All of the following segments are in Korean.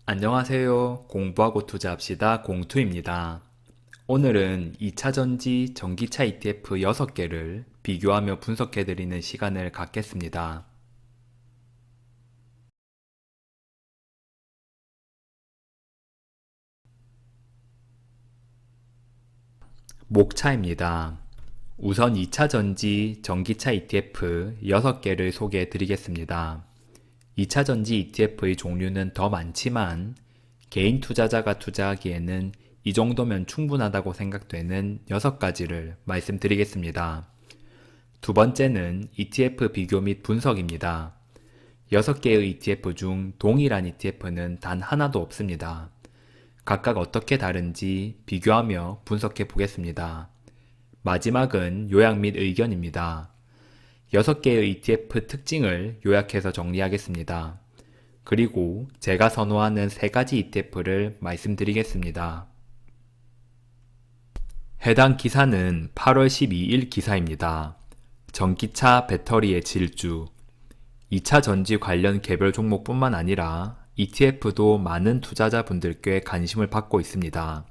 안녕하세요. 공부하고 투자합시다. 공투입니다. 오늘은 2차전지 전기차 ETF 6개를 비교하며 분석해드리는 시간을 갖겠습니다. 목차입니다. 우선 2차전지 전기차 ETF 6개를 소개해드리겠습니다. 2차전지 ETF의 종류는 더 많지만 개인 투자자가 투자하기에는 이 정도면 충분하다고 생각되는 6가지를 말씀드리겠습니다. 두 번째는 ETF 비교 및 분석입니다. 6개의 ETF 중 동일한 ETF는 단 하나도 없습니다. 각각 어떻게 다른지 비교하며 분석해 보겠습니다. 마지막은 요약 및 의견입니다. 6개의 ETF 특징을 요약해서 정리하겠습니다. 그리고 제가 선호하는 3가지 ETF를 말씀드리겠습니다. 해당 기사는 8월 12일 기사입니다. 전기차 배터리의 질주 2차 전지 관련 개별 종목뿐만 아니라 ETF도 많은 투자자분들께 관심을 받고 있습니다.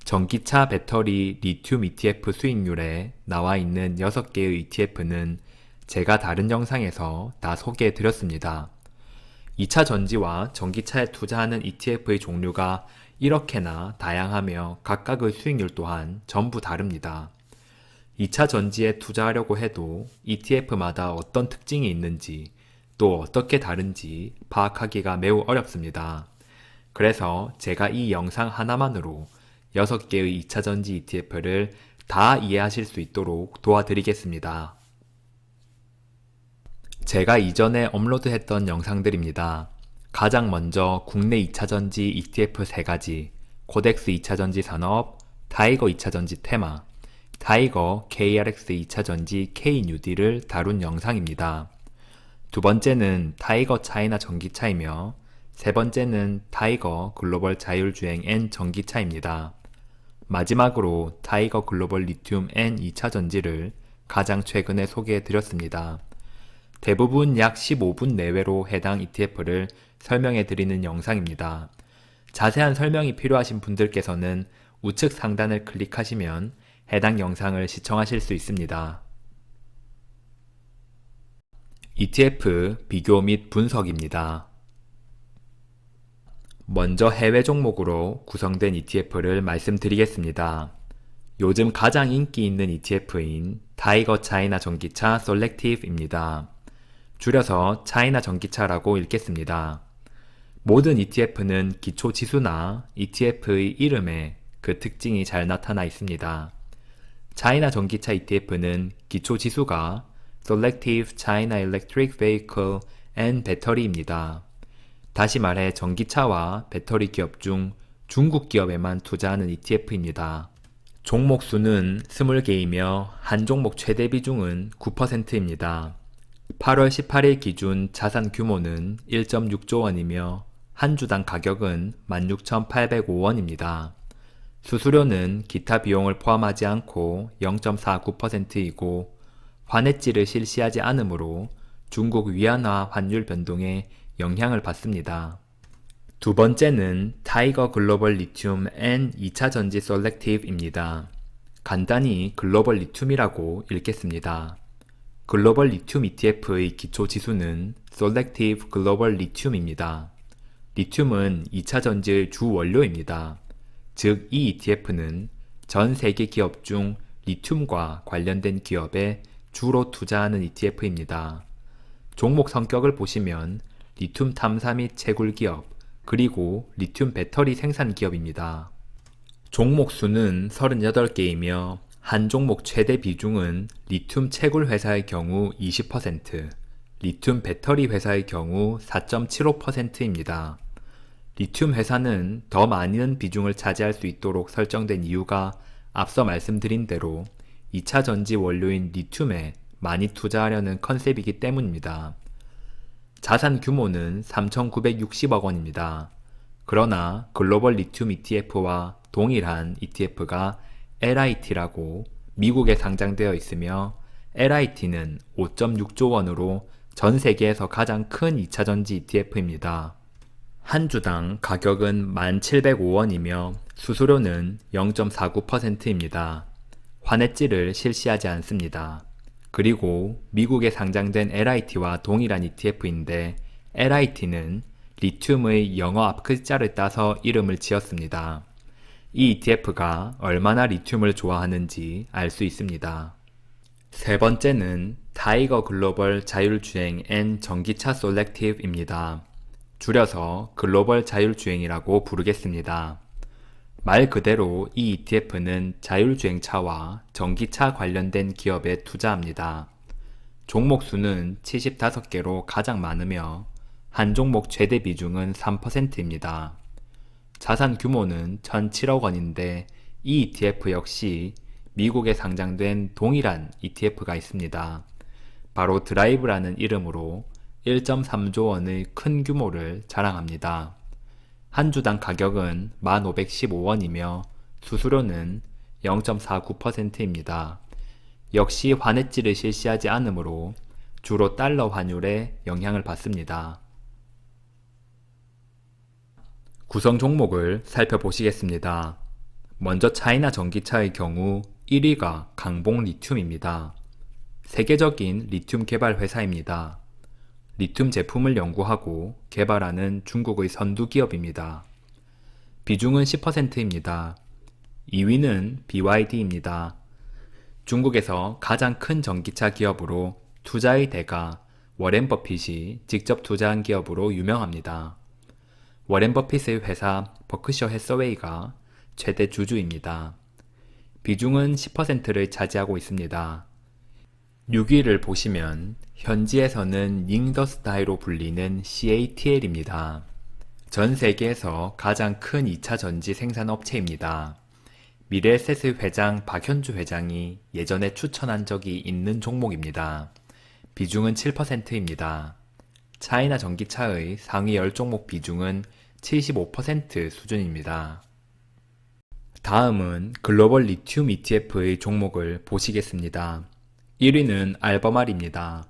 전기차 배터리 리튬 ETF 수익률에 나와 있는 6개의 ETF는 제가 다른 영상에서 다 소개해 드렸습니다. 2차 전지와 전기차에 투자하는 ETF의 종류가 이렇게나 다양하며 각각의 수익률 또한 전부 다릅니다. 2차 전지에 투자하려고 해도 ETF마다 어떤 특징이 있는지 또 어떻게 다른지 파악하기가 매우 어렵습니다. 그래서 제가 이 영상 하나만으로 6개의 2차 전지 ETF를 다 이해하실 수 있도록 도와드리겠습니다. 제가 이전에 업로드했던 영상들입니다. 가장 먼저 국내 2차전지 ETF 3가지, 코덱스 2차전지 산업, 타이거 2차전지 테마, 타이거 KRX 2차전지 K뉴딜을 다룬 영상입니다. 두 번째는 타이거 차이나 전기차이며 세 번째는 타이거 글로벌 자율주행 N 전기차입니다. 마지막으로 타이거 글로벌 리튬 N 2차전지를 가장 최근에 소개해드렸습니다. 대부분 약 15분 내외로 해당 ETF를 설명해 드리는 영상입니다. 자세한 설명이 필요하신 분들께서는 우측 상단을 클릭하시면 해당 영상을 시청하실 수 있습니다. ETF 비교 및 분석입니다. 먼저 해외 종목으로 구성된 ETF를 말씀드리겠습니다. 요즘 가장 인기 있는 ETF인 타이거 차이나 전기차 셀렉티브입니다. 줄여서 차이나 전기차라고 읽겠습니다. 모든 ETF는 기초 지수나 ETF의 이름에 그 특징이 잘 나타나 있습니다. 차이나 전기차 ETF는 기초 지수가 Selective China Electric Vehicle and Battery입니다. 다시 말해 전기차와 배터리 기업 중 중국 기업에만 투자하는 ETF입니다. 종목 수는 20개이며 한 종목 최대 비중은 9%입니다. 8월 18일 기준 자산 규모는 1.6조 원이며 한 주당 가격은 16,805원입니다. 수수료는 기타 비용을 포함하지 않고 0.49%이고 환해지를 실시하지 않으므로 중국 위안화 환율 변동에 영향을 받습니다. 두 번째는 타이거 글로벌 리튬 N 2차 전지 셀렉티브입니다. 간단히 글로벌 리튬이라고 읽겠습니다. 글로벌 리튬 ETF의 기초 지수는 Selective Global Lithium입니다. 리튬은 2차 전지의 주 원료입니다. 즉, 이 ETF는 전 세계 기업 중 리튬과 관련된 기업에 주로 투자하는 ETF입니다. 종목 성격을 보시면 리튬 탐사 및 채굴 기업, 그리고 리튬 배터리 생산 기업입니다. 종목 수는 38개이며 한 종목 최대 비중은 리튬 채굴 회사의 경우 20%, 리튬 배터리 회사의 경우 4.75%입니다. 리튬 회사는 더 많은 비중을 차지할 수 있도록 설정된 이유가 앞서 말씀드린 대로 2차 전지 원료인 리튬에 많이 투자하려는 컨셉이기 때문입니다. 자산 규모는 3,960억 원입니다. 그러나 글로벌 리튬 ETF와 동일한 ETF가 LIT라고 미국에 상장되어 있으며 LIT는 5.6조 원으로 전 세계에서 가장 큰 2차전지 ETF입니다. 한 주당 가격은 1,705원이며 수수료는 0.49%입니다. 환해지를 실시하지 않습니다. 그리고 미국에 상장된 LIT와 동일한 ETF인데 LIT는 리튬의 영어 앞글자를 따서 이름을 지었습니다. 이 ETF가 얼마나 리튬을 좋아하는지 알 수 있습니다. 세 번째는 타이거 글로벌 자율주행 앤 전기차 솔렉티브입니다. 줄여서 글로벌 자율주행이라고 부르겠습니다. 말 그대로 이 ETF는 자율주행차와 전기차 관련된 기업에 투자합니다. 종목 수는 75개로 가장 많으며 한 종목 최대 비중은 3%입니다. 자산 규모는 1,007억 원인데 이 ETF 역시 미국에 상장된 동일한 ETF가 있습니다. 바로 드라이브라는 이름으로 1.3조 원의 큰 규모를 자랑합니다. 한 주당 가격은 1,515원이며 수수료는 0.49%입니다. 역시 환해지를 실시하지 않으므로 주로 달러 환율에 영향을 받습니다. 구성 종목을 살펴보시겠습니다. 먼저 차이나 전기차의 경우 1위가 강봉 리튬입니다. 세계적인 리튬 개발 회사입니다. 리튬 제품을 연구하고 개발하는 중국의 선두 기업입니다. 비중은 10%입니다. 2위는 BYD입니다. 중국에서 가장 큰 전기차 기업으로 투자의 대가 워렌 버핏이 직접 투자한 기업으로 유명합니다. 워렌 버핏의 회사 버크셔 해서웨이가 최대 주주입니다. 비중은 10%를 차지하고 있습니다. 6위를 보시면 현지에서는 닝더스타이로 불리는 CATL입니다. 전 세계에서 가장 큰 2차 전지 생산 업체입니다. 미래에셋의 회장 박현주 회장이 예전에 추천한 적이 있는 종목입니다. 비중은 7%입니다. 차이나 전기차의 상위 10종목 비중은 75% 수준입니다. 다음은 글로벌 리튬 ETF의 종목을 보시겠습니다. 1위는 알버말입니다.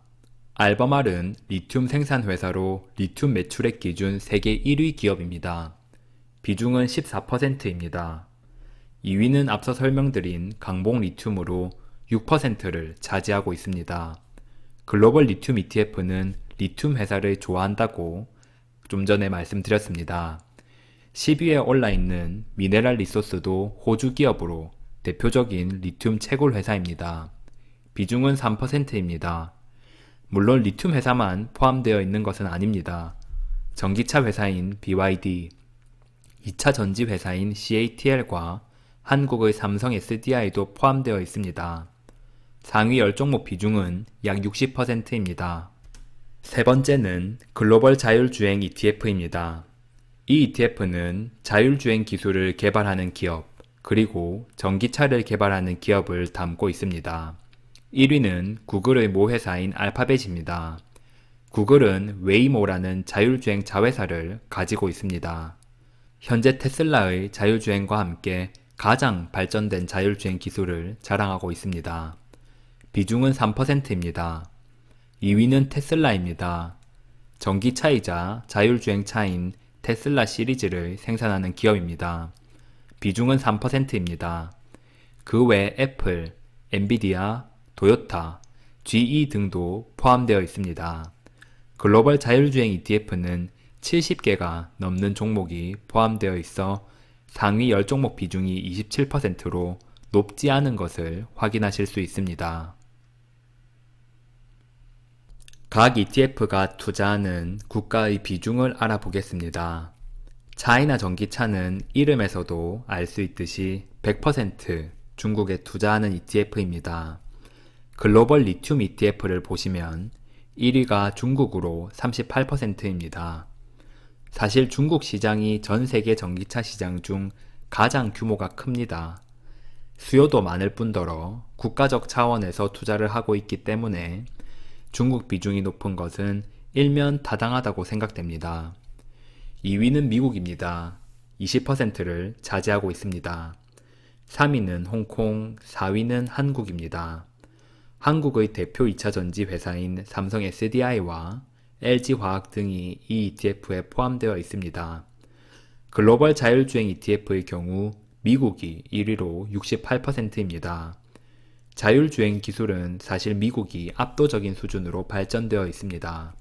알버말은 리튬 생산 회사로 리튬 매출액 기준 세계 1위 기업입니다. 비중은 14%입니다. 2위는 앞서 설명드린 강봉 리튬으로 6%를 차지하고 있습니다. 글로벌 리튬 ETF는 리튬 회사를 좋아한다고 좀 전에 말씀드렸습니다. 10위에 올라있는 미네랄 리소스도 호주 기업으로 대표적인 리튬 채굴 회사입니다. 비중은 3%입니다. 물론 리튬 회사만 포함되어 있는 것은 아닙니다. 전기차 회사인 BYD, 2차 전지 회사인 CATL과 한국의 삼성 SDI도 포함되어 있습니다. 상위 10종목 비중은 약 60%입니다. 세 번째는 글로벌 자율주행 ETF입니다. 이 ETF는 자율주행 기술을 개발하는 기업, 그리고 전기차를 개발하는 기업을 담고 있습니다. 1위는 구글의 모회사인 알파벳입니다. 구글은 웨이모라는 자율주행 자회사를 가지고 있습니다. 현재 테슬라의 자율주행과 함께 가장 발전된 자율주행 기술을 자랑하고 있습니다. 비중은 3%입니다. 2위는 테슬라입니다. 전기차이자 자율주행차인 테슬라 시리즈를 생산하는 기업입니다. 비중은 3%입니다. 그 외 애플, 엔비디아, 토요타, GE 등도 포함되어 있습니다. 글로벌 자율주행 ETF는 70개가 넘는 종목이 포함되어 있어 상위 10종목 비중이 27%로 높지 않은 것을 확인하실 수 있습니다. 각 ETF가 투자하는 국가의 비중을 알아보겠습니다. 차이나 전기차는 이름에서도 알 수 있듯이 100% 중국에 투자하는 ETF입니다. 글로벌 리튬 ETF를 보시면 1위가 중국으로 38%입니다. 사실 중국 시장이 전 세계 전기차 시장 중 가장 규모가 큽니다. 수요도 많을 뿐더러 국가적 차원에서 투자를 하고 있기 때문에 중국 비중이 높은 것은 일면 타당하다고 생각됩니다. 2위는 미국입니다. 20%를 차지하고 있습니다. 3위는 홍콩, 4위는 한국입니다. 한국의 대표 2차 전지 회사인 삼성 SDI와 LG화학 등이 이 ETF에 포함되어 있습니다. 글로벌 자율주행 ETF의 경우 미국이 1위로 68%입니다. 자율주행 기술은 사실 미국이 압도적인 수준으로 발전되어 있습니다.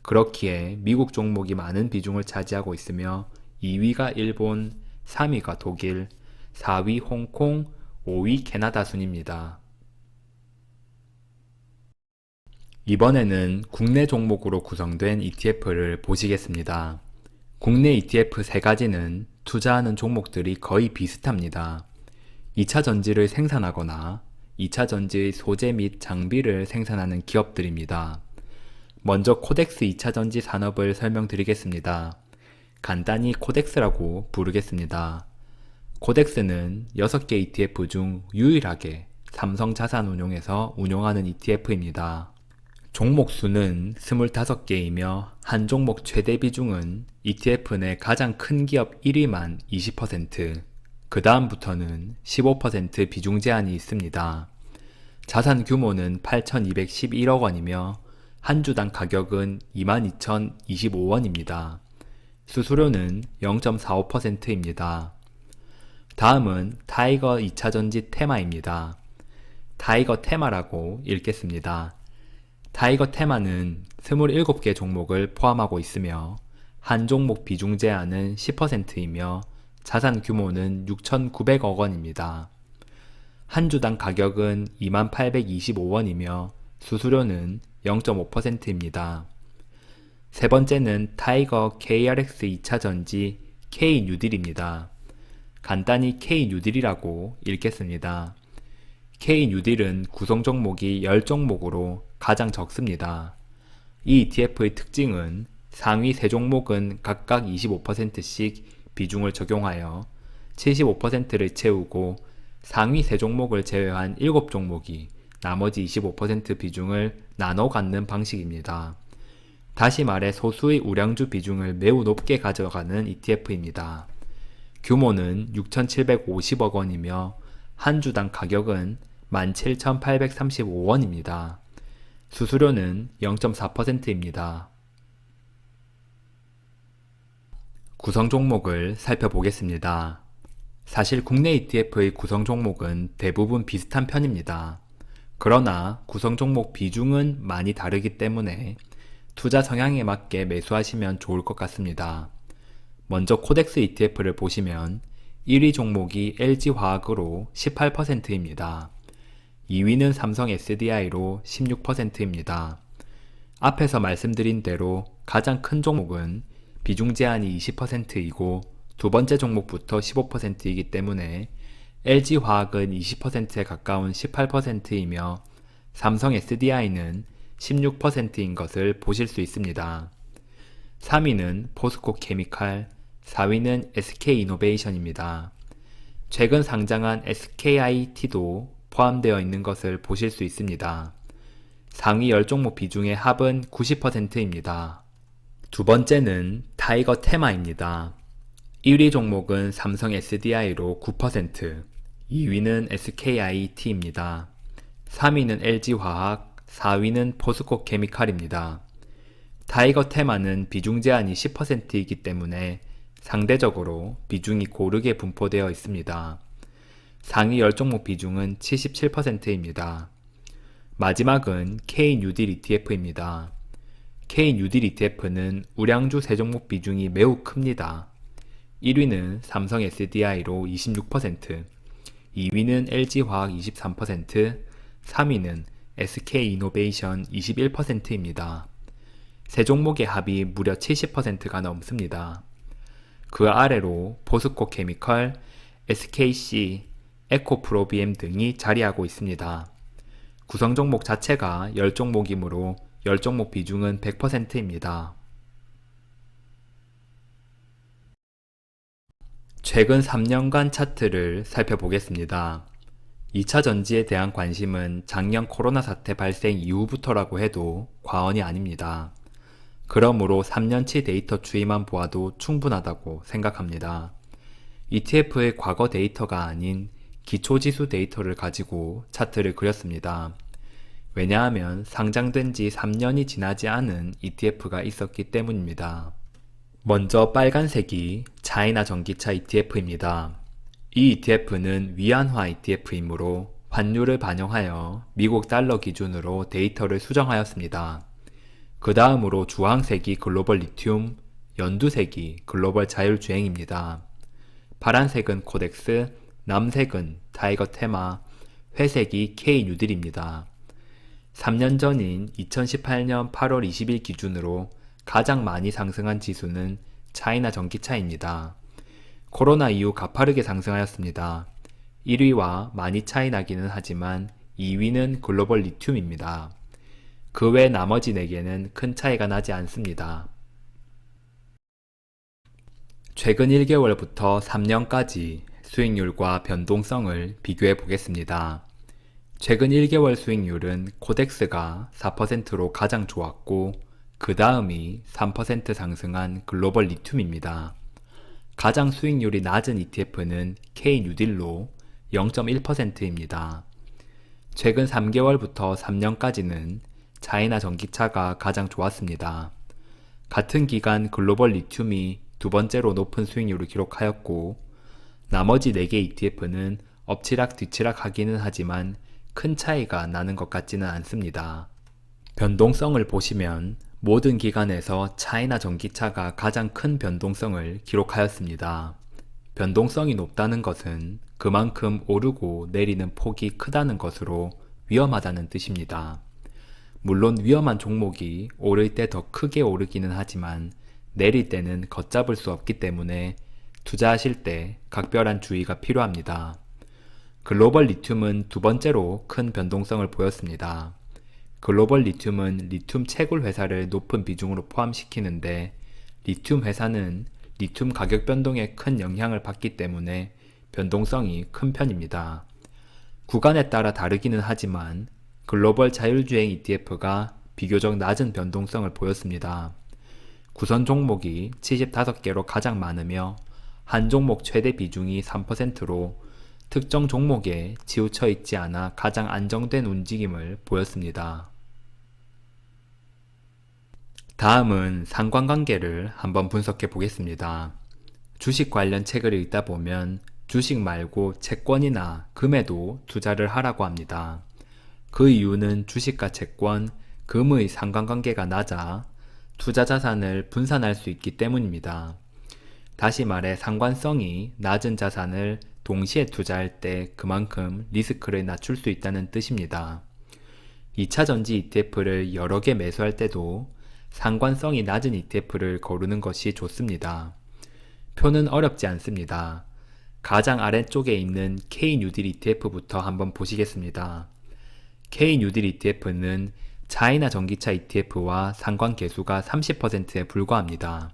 그렇기에 미국 종목이 많은 비중을 차지하고 있으며 2위가 일본, 3위가 독일, 4위 홍콩, 5위 캐나다 순입니다. 이번에는 국내 종목으로 구성된 ETF를 보시겠습니다. 국내 ETF 3가지는 투자하는 종목들이 거의 비슷합니다. 2차 전지를 생산하거나 2차 전지의 소재 및 장비를 생산하는 기업들입니다. 먼저 코덱스 2차 전지 산업을 설명드리겠습니다. 간단히 코덱스라고 부르겠습니다. 코덱스는 6개 ETF 중 유일하게 삼성자산운용에서 운용하는 ETF입니다. 종목 수는 25개이며 한 종목 최대 비중은 ETF 내 가장 큰 기업 1위만 20%, 그 다음부터는 15% 비중 제한이 있습니다. 자산 규모는 8,211억 원이며 한 주당 가격은 22,025원입니다. 수수료는 0.45%입니다. 다음은 타이거 2차전지 테마입니다. 타이거 테마라고 읽겠습니다. 타이거 테마는 27개 종목을 포함하고 있으며 한 종목 비중 제한은 10%이며 자산 규모는 6,900억 원입니다. 한 주당 가격은 2825원이며 수수료는 0.5%입니다. 세 번째는 타이거 KRX 2차전지 K뉴딜입니다. 간단히 K뉴딜이라고 읽겠습니다. K뉴딜은 구성 종목이 10종목으로 가장 적습니다. 이 ETF의 특징은 상위 3종목은 각각 25%씩 비중을 적용하여 75%를 채우고 상위 3종목을 제외한 7종목이 나머지 25% 비중을 나눠 갖는 방식입니다. 다시 말해 소수의 우량주 비중을 매우 높게 가져가는 ETF입니다. 규모는 6,750억 원이며 한 주당 가격은 17,835원입니다. 수수료는 0.4%입니다. 구성 종목을 살펴보겠습니다. 사실 국내 ETF의 구성 종목은 대부분 비슷한 편입니다. 그러나 구성 종목 비중은 많이 다르기 때문에 투자 성향에 맞게 매수하시면 좋을 것 같습니다. 먼저 코덱스 ETF를 보시면 1위 종목이 LG화학으로 18%입니다. 2위는 삼성 SDI로 16%입니다. 앞에서 말씀드린 대로 가장 큰 종목은 비중 제한이 20%이고 두 번째 종목부터 15%이기 때문에 LG화학은 20%에 가까운 18%이며 삼성 SDI는 16%인 것을 보실 수 있습니다. 3위는 포스코 케미칼, 4위는 SK이노베이션입니다. 최근 상장한 SKIT도 포함되어 있는 것을 보실 수 있습니다. 상위 10종목 비중의 합은 90%입니다. 두 번째는 타이거 테마입니다. 1위 종목은 삼성 SDI로 9%, 2위는 SKIT입니다. 3위는 LG화학, 4위는 포스코 케미칼입니다. 타이거 테마는 비중 제한이 10%이기 때문에 상대적으로 비중이 고르게 분포되어 있습니다. 상위 10종목 비중은 77%입니다. 마지막은 K뉴딜 ETF입니다. K뉴딜 ETF는 우량주 3종목 비중이 매우 큽니다. 1위는 삼성 SDI로 26%, 2위는 LG화학 23%, 3위는 SK이노베이션 21%입니다. 세 종목의 합이 무려 70%가 넘습니다. 그 아래로 포스코 케미컬, SKC, 에코프로비엠 등이 자리하고 있습니다. 구성 종목 자체가 10종목이므로 10종목 비중은 100%입니다. 최근 3년간 차트를 살펴보겠습니다. 2차 전지에 대한 관심은 작년 코로나 사태 발생 이후부터라고 해도 과언이 아닙니다. 그러므로 3년치 데이터 추이만 보아도 충분하다고 생각합니다. ETF의 과거 데이터가 아닌 기초지수 데이터를 가지고 차트를 그렸습니다. 왜냐하면 상장된 지 3년이 지나지 않은 ETF가 있었기 때문입니다. 먼저 빨간색이 차이나 전기차 ETF입니다. 이 ETF는 위안화 ETF이므로 환율을 반영하여 미국 달러 기준으로 데이터를 수정하였습니다. 그 다음으로 주황색이 글로벌 리튬, 연두색이 글로벌 자율주행입니다. 파란색은 코덱스, 남색은 타이거 테마, 회색이 K 뉴딜입니다. 3년 전인 2018년 8월 20일 기준으로 가장 많이 상승한 지수는 차이나 전기차입니다. 코로나 이후 가파르게 상승하였습니다. 1위와 많이 차이 나기는 하지만 2위는 글로벌 리튬입니다. 그 외 나머지 4개는 큰 차이가 나지 않습니다. 최근 1개월부터 3년까지 수익률과 변동성을 비교해 보겠습니다. 최근 1개월 수익률은 코덱스가 4%로 가장 좋았고 그 다음이 3% 상승한 글로벌 리튬입니다. 가장 수익률이 낮은 ETF는 K 뉴딜로 0.1%입니다. 최근 3개월부터 3년까지는 차이나 전기차가 가장 좋았습니다. 같은 기간 글로벌 리튬이 두 번째로 높은 수익률을 기록하였고 나머지 4개 ETF는 엎치락 뒤치락 하기는 하지만 큰 차이가 나는 것 같지는 않습니다. 변동성을 보시면 모든 기간에서 차이나 전기차가 가장 큰 변동성을 기록하였습니다. 변동성이 높다는 것은 그만큼 오르고 내리는 폭이 크다는 것으로 위험하다는 뜻입니다. 물론 위험한 종목이 오를 때 더 크게 오르기는 하지만 내릴 때는 걷잡을 수 없기 때문에 투자하실 때 각별한 주의가 필요합니다. 글로벌 리튬은 두 번째로 큰 변동성을 보였습니다. 글로벌 리튬은 리튬 채굴 회사를 높은 비중으로 포함시키는데 리튬 회사는 리튬 가격 변동에 큰 영향을 받기 때문에 변동성이 큰 편입니다. 구간에 따라 다르기는 하지만 글로벌 자율주행 ETF가 비교적 낮은 변동성을 보였습니다. 구성 종목이 75개로 가장 많으며 한 종목 최대 비중이 3%로 특정 종목에 치우쳐 있지 않아 가장 안정된 움직임을 보였습니다. 다음은 상관관계를 한번 분석해 보겠습니다. 주식 관련 책을 읽다 보면 주식 말고 채권이나 금에도 투자를 하라고 합니다. 그 이유는 주식과 채권, 금의 상관관계가 낮아 투자 자산을 분산할 수 있기 때문입니다. 다시 말해 상관성이 낮은 자산을 동시에 투자할 때 그만큼 리스크를 낮출 수 있다는 뜻입니다. 2차전지 ETF를 여러 개 매수할 때도 상관성이 낮은 ETF를 고르는 것이 좋습니다. 표는 어렵지 않습니다. 가장 아래쪽에 있는 K 뉴딜 ETF부터 한번 보시겠습니다. K 뉴딜 ETF는 차이나 전기차 ETF와 상관 계수가 30%에 불과합니다.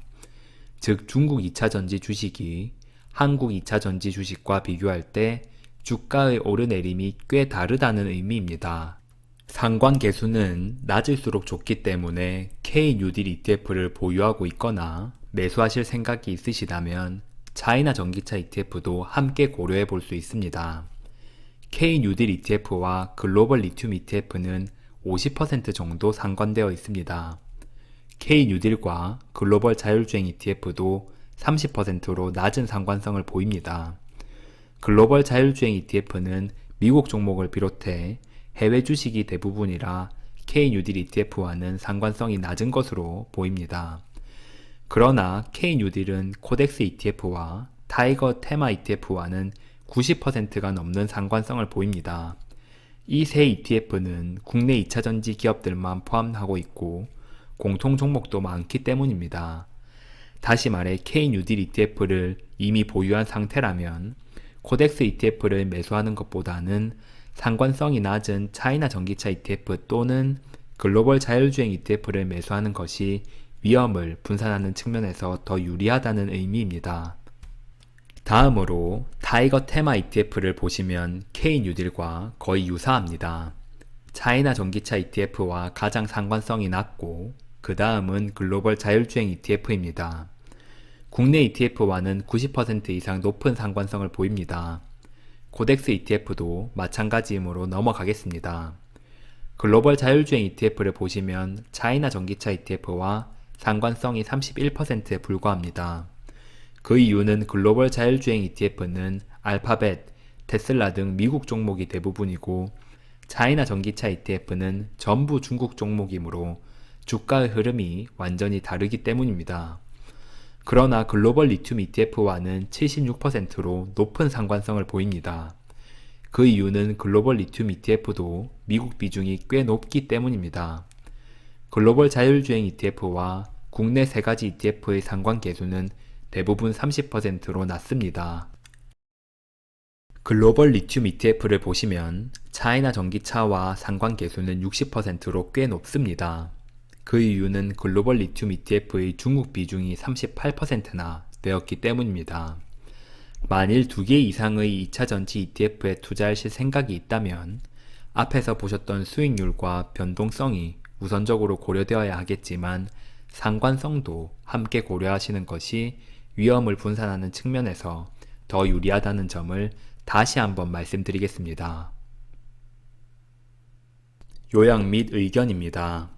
즉 중국 2차전지 주식이 한국 2차전지 주식과 비교할 때 주가의 오르내림이 꽤 다르다는 의미입니다. 상관 계수는 낮을수록 좋기 때문에 K 뉴딜 ETF를 보유하고 있거나 매수하실 생각이 있으시다면 차이나 전기차 ETF도 함께 고려해 볼 수 있습니다. K 뉴딜 ETF와 글로벌 리튬 ETF는 50% 정도 상관되어 있습니다. K 뉴딜과 글로벌 자율주행 ETF도 30%로 낮은 상관성을 보입니다. 글로벌 자율주행 ETF는 미국 종목을 비롯해 해외 주식이 대부분이라 K 뉴딜 ETF와는 상관성이 낮은 것으로 보입니다. 그러나 K 뉴딜은 코덱스 ETF와 타이거 테마 ETF와는 90%가 넘는 상관성을 보입니다. 이 세 ETF는 국내 2차전지 기업들만 포함하고 있고 공통 종목도 많기 때문입니다. 다시 말해 K 뉴딜 ETF를 이미 보유한 상태라면 코덱스 ETF를 매수하는 것보다는 상관성이 낮은 차이나 전기차 ETF 또는 글로벌 자율주행 ETF를 매수하는 것이 위험을 분산하는 측면에서 더 유리하다는 의미입니다. 다음으로 타이거 테마 ETF를 보시면 K 뉴딜과 거의 유사합니다. 차이나 전기차 ETF와 가장 상관성이 낮고 그 다음은 글로벌 자율주행 ETF입니다. 국내 ETF와는 90% 이상 높은 상관성을 보입니다. 코덱스 ETF도 마찬가지이므로 넘어가겠습니다. 글로벌 자율주행 ETF를 보시면 차이나 전기차 ETF와 상관성이 31%에 불과합니다. 그 이유는 글로벌 자율주행 ETF는 알파벳, 테슬라 등 미국 종목이 대부분이고 차이나 전기차 ETF는 전부 중국 종목이므로 주가의 흐름이 완전히 다르기 때문입니다. 그러나 글로벌 리튬 ETF와는 76%로 높은 상관성을 보입니다. 그 이유는 글로벌 리튬 ETF도 미국 비중이 꽤 높기 때문입니다. 글로벌 자율주행 ETF와 국내 세 가지 ETF의 상관계수는 대부분 30%로 낮습니다. 글로벌 리튬 ETF를 보시면 차이나 전기차와 상관계수는 60%로 꽤 높습니다. 그 이유는 글로벌 리튬 ETF의 중국 비중이 38%나 되었기 때문입니다. 만일 2개 이상의 2차 전지 ETF에 투자하실 생각이 있다면 앞에서 보셨던 수익률과 변동성이 우선적으로 고려되어야 하겠지만 상관성도 함께 고려하시는 것이 위험을 분산하는 측면에서 더 유리하다는 점을 다시 한번 말씀드리겠습니다. 요약 및 의견입니다.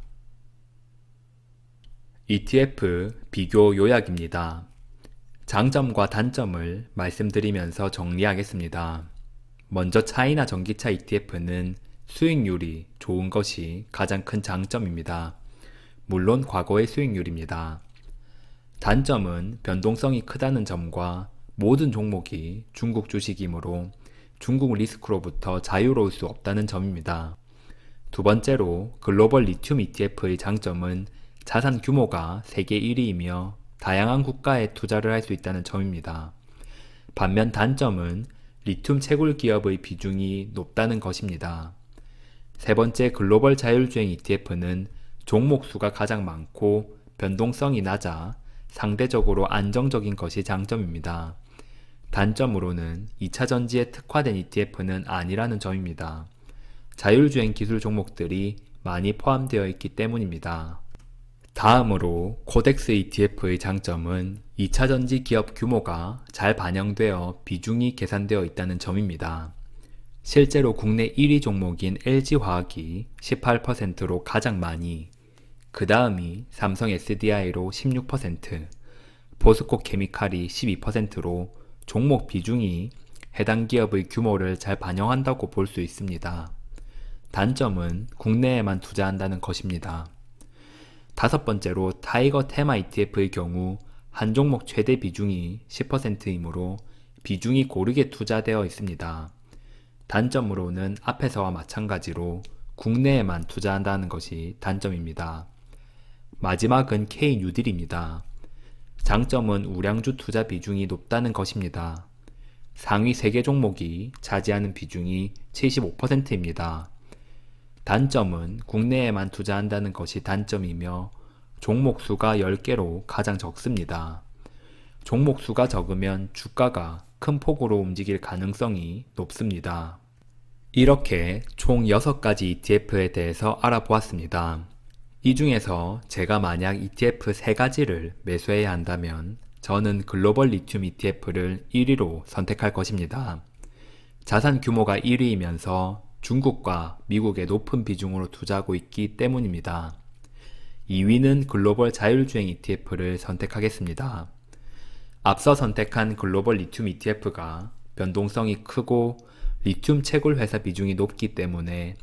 ETF 비교 요약입니다. 장점과 단점을 말씀드리면서 정리하겠습니다. 먼저 차이나 전기차 ETF는 수익률이 좋은 것이 가장 큰 장점입니다. 물론 과거의 수익률입니다. 단점은 변동성이 크다는 점과 모든 종목이 중국 주식이므로 중국 리스크로부터 자유로울 수 없다는 점입니다. 두 번째로 글로벌 리튬 ETF의 장점은 자산 규모가 세계 1위이며 다양한 국가에 투자를 할 수 있다는 점입니다. 반면 단점은 리튬 채굴 기업의 비중이 높다는 것입니다. 세 번째 글로벌 자율주행 ETF는 종목 수가 가장 많고 변동성이 낮아 상대적으로 안정적인 것이 장점입니다. 단점으로는 2차 전지에 특화된 ETF는 아니라는 점입니다. 자율주행 기술 종목들이 많이 포함되어 있기 때문입니다. 다음으로 코덱스 ETF의 장점은 2차 전지 기업 규모가 잘 반영되어 비중이 계산되어 있다는 점입니다. 실제로 국내 1위 종목인 LG화학이 18%로 가장 많이, 그 다음이 삼성 SDI로 16%, 포스코 케미칼이 12%로 종목 비중이 해당 기업의 규모를 잘 반영한다고 볼 수 있습니다. 단점은 국내에만 투자한다는 것입니다. 다섯 번째로 타이거 테마 ETF의 경우 한 종목 최대 비중이 10%이므로 비중이 고르게 투자되어 있습니다. 단점으로는 앞에서와 마찬가지로 국내에만 투자한다는 것이 단점입니다. 마지막은 K뉴딜입니다. 장점은 우량주 투자 비중이 높다는 것입니다. 상위 3개 종목이 차지하는 비중이 75%입니다. 단점은 국내에만 투자한다는 것이 단점이며 종목 수가 10개로 가장 적습니다. 종목 수가 적으면 주가가 큰 폭으로 움직일 가능성이 높습니다. 이렇게 총 6가지 ETF에 대해서 알아보았습니다. 이 중에서 제가 만약 ETF 3가지를 매수해야 한다면 저는 글로벌 리튬 ETF를 1위로 선택할 것입니다. 자산 규모가 1위이면서 중국과 미국의 높은 비중으로 투자하고 있기 때문입니다. 2위는 글로벌 자율주행 ETF를 선택하겠습니다. 앞서 선택한 글로벌 리튬 ETF가 변동성이 크고 리튬 채굴 회사 비중이 높기 때문에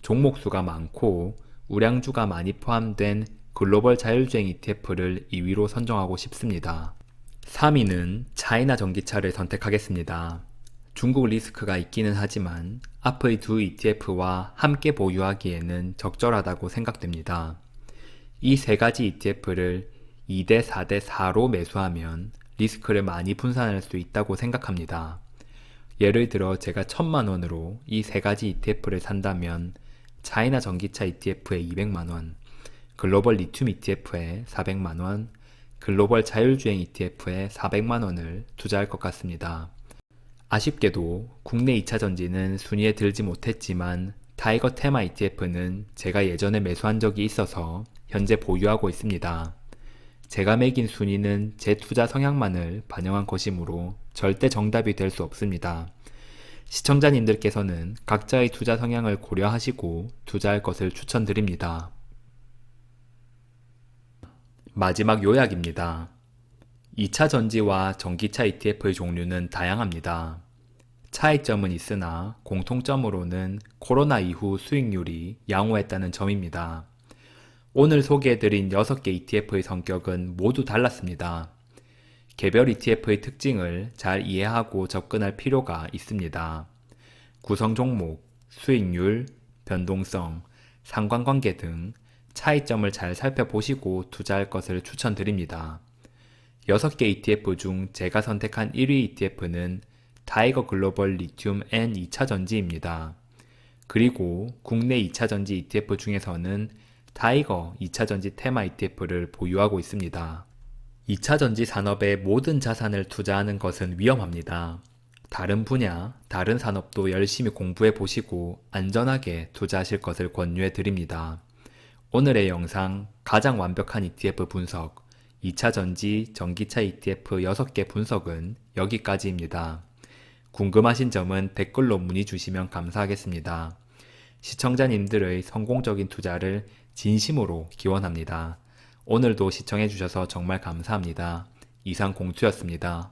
종목 수가 많고 우량주가 많이 포함된 글로벌 자율주행 ETF를 2위로 선정하고 싶습니다. 3위는 차이나 전기차를 선택하겠습니다. 중국 리스크가 있기는 하지만 앞의 두 ETF와 함께 보유하기에는 적절하다고 생각됩니다. 이 세 가지 ETF를 2대 4대 4로 매수하면 리스크를 많이 분산할 수 있다고 생각합니다. 예를 들어 제가 1000만원으로 이 세 가지 ETF를 산다면 차이나 전기차 ETF에 200만원, 글로벌 리튬 ETF에 400만원, 글로벌 자율주행 ETF에 400만원을 투자할 것 같습니다. 아쉽게도 국내 2차 전지는 순위에 들지 못했지만 타이거 테마 ETF는 제가 예전에 매수한 적이 있어서 현재 보유하고 있습니다. 제가 매긴 순위는 제 투자 성향만을 반영한 것이므로 절대 정답이 될 수 없습니다. 시청자님들께서는 각자의 투자 성향을 고려하시고 투자할 것을 추천드립니다. 마지막 요약입니다. 2차 전지와 전기차 ETF의 종류는 다양합니다. 차이점은 있으나 공통점으로는 코로나 이후 수익률이 양호했다는 점입니다. 오늘 소개해드린 6개 ETF의 성격은 모두 달랐습니다. 개별 ETF의 특징을 잘 이해하고 접근할 필요가 있습니다. 구성 종목, 수익률, 변동성, 상관관계 등 차이점을 잘 살펴보시고 투자할 것을 추천드립니다. 6개 ETF 중 제가 선택한 1위 ETF는 타이거 글로벌 리튬 N 2차 전지입니다. 그리고 국내 2차 전지 ETF 중에서는 타이거 2차 전지 테마 ETF를 보유하고 있습니다. 2차 전지 산업의 모든 자산을 투자하는 것은 위험합니다. 다른 분야, 다른 산업도 열심히 공부해 보시고 안전하게 투자하실 것을 권유해 드립니다. 오늘의 영상 가장 완벽한 ETF 분석, 2차 전지, 전기차 ETF 6개 분석은 여기까지입니다. 궁금하신 점은 댓글로 문의 주시면 감사하겠습니다. 시청자님들의 성공적인 투자를 진심으로 기원합니다. 오늘도 시청해주셔서 정말 감사합니다. 이상 공투였습니다.